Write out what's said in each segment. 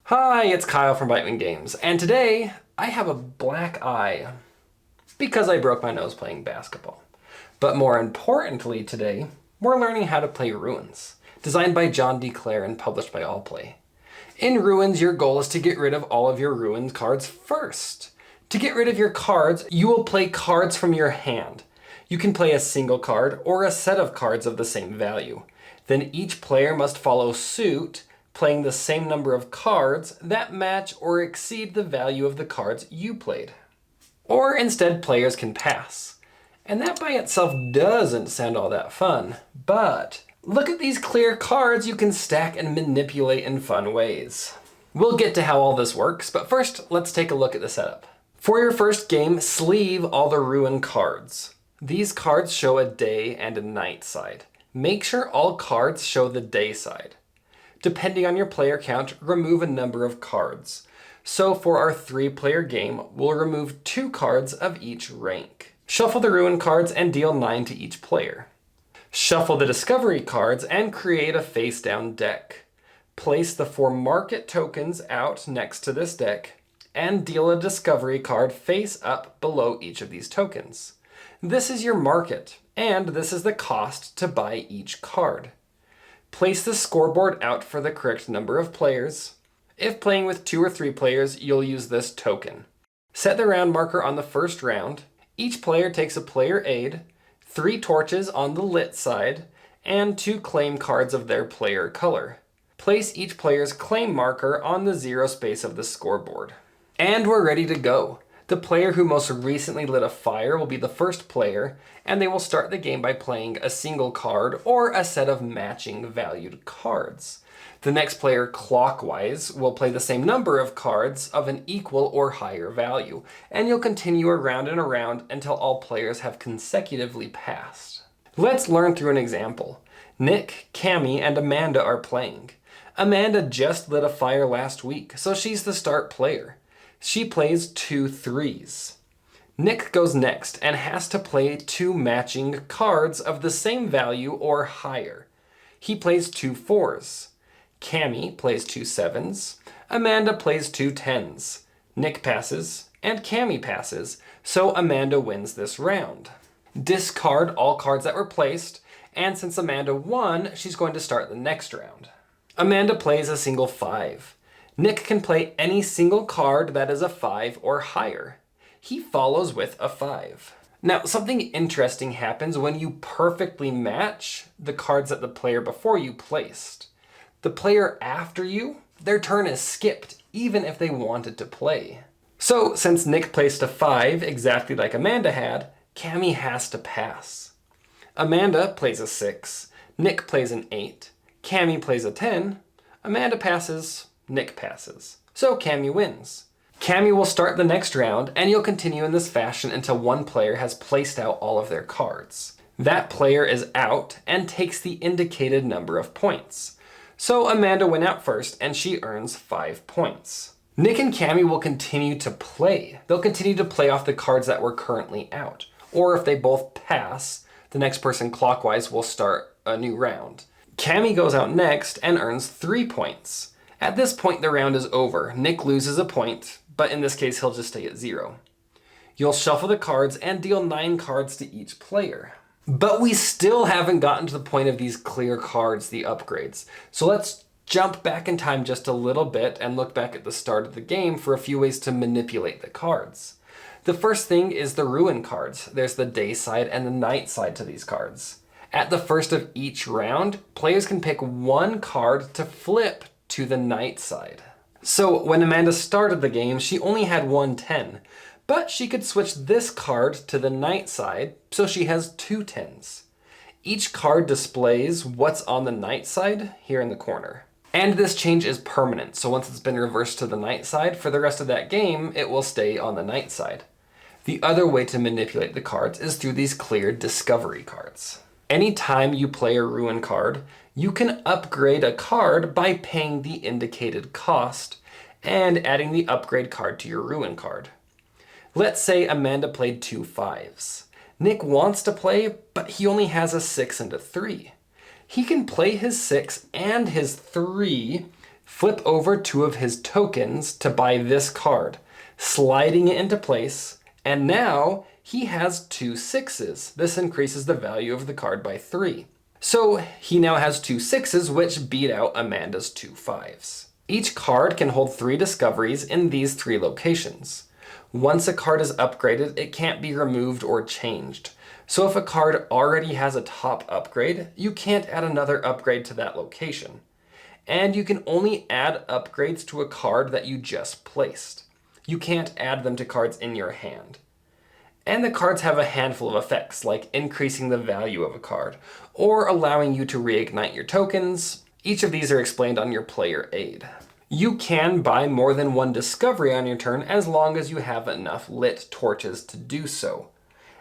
Hi, it's Kyle from Bitewing Games, and today I have a black eye because I broke my nose playing basketball. But more importantly today, we're learning how to play Ruins, designed by John D. Clare and published by Allplay. In Ruins, your goal is to get rid of all of your Ruins cards first. To get rid of your cards, you will play cards from your hand. You can play a single card or a set of cards of the same value. Then each player must follow suit, playing the same number of cards that match or exceed the value of the cards you played. Or instead, players can pass. And that by itself doesn't sound all that fun, but look at these clear cards you can stack and manipulate in fun ways. We'll get to how all this works, but first, let's take a look at the setup. For your first game, sleeve all the Ruin cards. These cards show a day and a night side. Make sure all cards show the day side. Depending on your player count, remove a number of cards. So for our 3-player game, we'll remove 2 cards of each rank. Shuffle the Ruin cards and deal 9 to each player. Shuffle the Discovery cards and create a face-down deck. Place the 4 market tokens out next to this deck and deal a Discovery card face up below each of these tokens. This is your market, and this is the cost to buy each card. Place the scoreboard out for the correct number of players. If playing with 2 or 3 players, you'll use this token. Set the round marker on the first round. Each player takes a player aid, 3 torches on the lit side, and 2 claim cards of their player color. Place each player's claim marker on the 0 space of the scoreboard. And we're ready to go. The player who most recently lit a fire will be the first player, and they will start the game by playing a single card or a set of matching valued cards. The next player clockwise will play the same number of cards of an equal or higher value, and you'll continue around and around until all players have consecutively passed. Let's learn through an example. Nick, Cami, and Amanda are playing. Amanda just lit a fire last week, so she's the start player. She plays 2 3s. Nick goes next and has to play 2 matching cards of the same value or higher. He plays 2 4s. Cami plays 2 7s. Amanda plays 2 10s. Nick passes and Cami passes, so Amanda wins this round. Discard all cards that were placed, and since Amanda won, she's going to start the next round. Amanda plays a single 5. Nick can play any single card that is a 5 or higher. He follows with a 5. Now, something interesting happens when you perfectly match the cards that the player before you placed. The player after you, their turn is skipped, even if they wanted to play. So, since Nick placed a 5 exactly like Amanda had, Cami has to pass. Amanda plays a 6, Nick plays an 8, Cami plays a 10, Amanda passes, Nick passes. So Cami wins. Cami will start the next round, and you'll continue in this fashion until one player has placed out all of their cards. That player is out and takes the indicated number of points. So Amanda went out first, and she earns 5 points. Nick and Cami will continue to play. They'll continue to play off the cards that were currently out. Or if they both pass, the next person clockwise will start a new round. Cami goes out next and earns 3 points. At this point, the round is over. Nick loses a point, but in this case, he'll just stay at 0. You'll shuffle the cards and deal 9 cards to each player. But we still haven't gotten to the point of these clear cards, the upgrades. So let's jump back in time just a little bit and look back at the start of the game for a few ways to manipulate the cards. The first thing is the Ruin cards. There's the day side and the night side to these cards. At the first of each round, players can pick 1 card to flip to the night side. So when Amanda started the game, she only had 1 10, but she could switch this card to the night side, so she has 2 10s. Each card displays what's on the night side here in the corner. And this change is permanent, so once it's been reversed to the night side, for the rest of that game, it will stay on the night side. The other way to manipulate the cards is through these clear Discovery cards. Anytime you play a Ruin card, you can upgrade a card by paying the indicated cost and adding the upgrade card to your Ruin card. Let's say Amanda played 2 5s. Nick wants to play, but he only has a 6 and a 3. He can play his 6 and his 3 flip over 2 of his tokens to buy this card, sliding it into place, and now he has 2 6s. This increases the value of the card by 3. So he now has 2 6s, which beat out Amanda's 2 5s. Each card can hold 3 discoveries in these 3 locations. Once a card is upgraded, it can't be removed or changed. So if a card already has a top upgrade, you can't add another upgrade to that location. And you can only add upgrades to a card that you just placed. You can't add them to cards in your hand. And the cards have a handful of effects, like increasing the value of a card, or allowing you to reignite your tokens. Each of these are explained on your player aid. You can buy more than 1 discovery on your turn as long as you have enough lit torches to do so.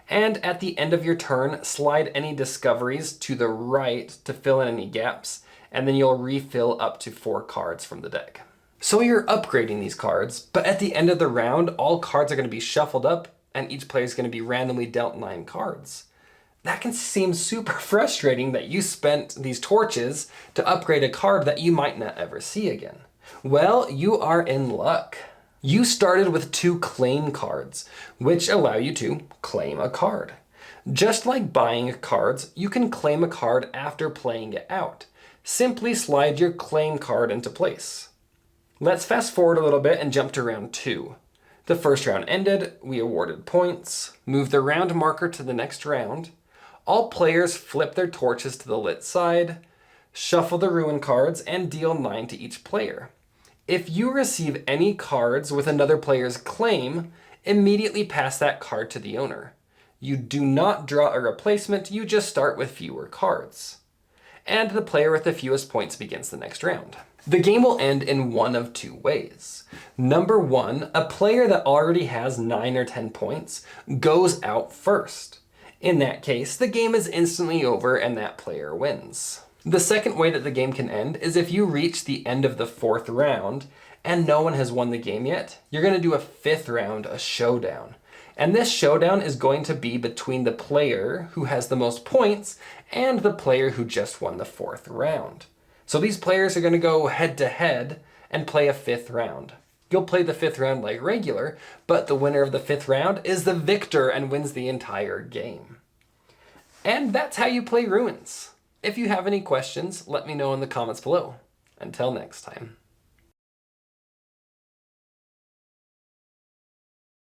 And at the end of your turn, slide any discoveries to the right to fill in any gaps, and then you'll refill up to 4 cards from the deck. So you're upgrading these cards, but at the end of the round, all cards are going to be shuffled up, and each player is going to be randomly dealt 9 cards. That can seem super frustrating that you spent these torches to upgrade a card that you might not ever see again. Well, you are in luck. You started with 2 claim cards, which allow you to claim a card. Just like buying cards, you can claim a card after playing it out. Simply slide your claim card into place. Let's fast forward a little bit and jump to round 2. The first round ended, we awarded points, moved the round marker to the next round. All players flip their torches to the lit side, shuffle the ruin cards, and deal 9 to each player. If you receive any cards with another player's claim, immediately pass that card to the owner. You do not draw a replacement, you just start with fewer cards. And the player with the fewest points begins the next round. The game will end in one of 2 ways. Number 1, a player that already has 9 or 10 points goes out first. In that case, the game is instantly over and that player wins. The second way that the game can end is if you reach the end of the 4th round and no one has won the game yet, you're going to do a 5th round, a showdown. And this showdown is going to be between the player who has the most points and the player who just won the 4th round. So these players are going to go head to head and play a 5th round. You'll play the 5th round like regular, but the winner of the 5th round is the victor and wins the entire game. And that's how you play Ruins. If you have any questions, let me know in the comments below. Until next time.